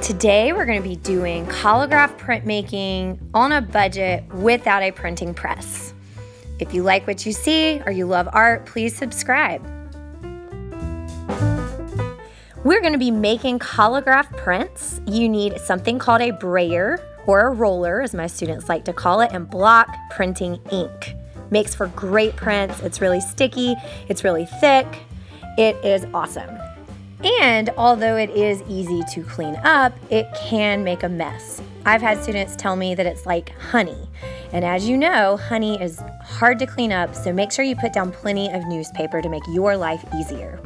Today we're going to be doing collagraph printmaking on a budget without a printing press. If you like what you see or you love art, please subscribe. We're going to be making collagraph prints. You need something called a brayer or a roller, as my students like to call it, and block printing ink. Makes for great prints. It's really sticky. It's really thick. It is awesome. And although it is easy to clean up, it can make a mess. I've had students tell me that it's like honey. And as you know, honey is hard to clean up, so make sure you put down plenty of newspaper to make your life easier.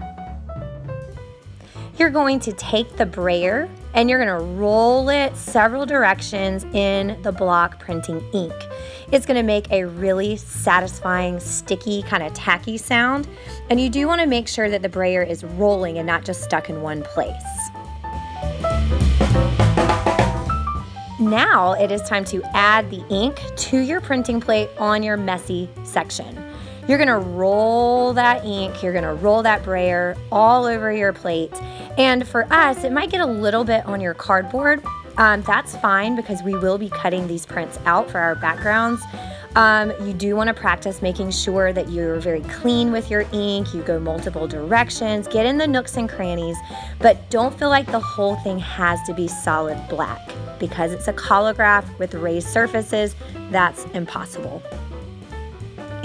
You're going to take the brayer and you're going to roll it several directions in the block printing ink. It's going to make a really satisfying, sticky, kind of tacky sound. And you do want to make sure that the brayer is rolling and not just stuck in one place. Now it is time to add the ink to your printing plate on your messy section. You're going to roll that ink, you're going to roll that brayer all over your plate. And for us, it might get a little bit on your cardboard. That's fine because we will be cutting these prints out for our backgrounds. You do want to practice making sure that you're very clean with your ink, you go multiple directions, get in the nooks and crannies, but don't feel like the whole thing has to be solid black. Because it's a collagraph with raised surfaces, that's impossible.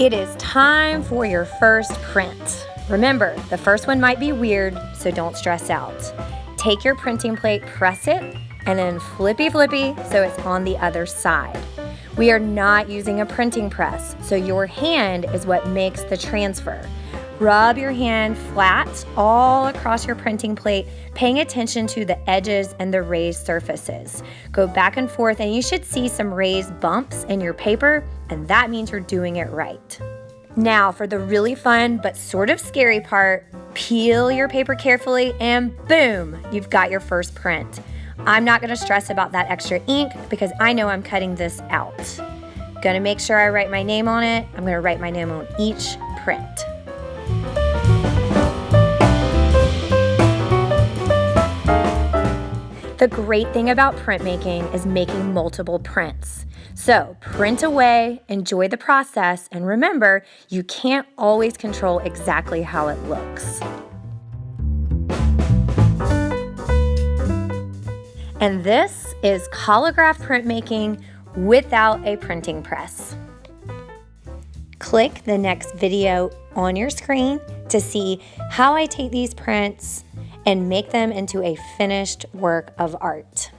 It is time for your first print. Remember, the first one might be weird, so don't stress out. Take your printing plate, press it, and then flippy so it's on the other side. We are not using a printing press, so your hand is what makes the transfer. Rub your hand flat all across your printing plate, paying attention to the edges and the raised surfaces. Go back and forth, and you should see some raised bumps in your paper, and that means you're doing it right. Now for the really fun but sort of scary part, peel your paper carefully and boom, you've got your first print. I'm not gonna stress about that extra ink because I know I'm cutting this out. Gonna make sure I write my name on it. I'm gonna write my name on each print. The great thing about printmaking is making multiple prints. So print away, enjoy the process, and remember, you can't always control exactly how it looks. And this is collagraph printmaking without a printing press. Click the next video on your screen to see how I take these prints and make them into a finished work of art.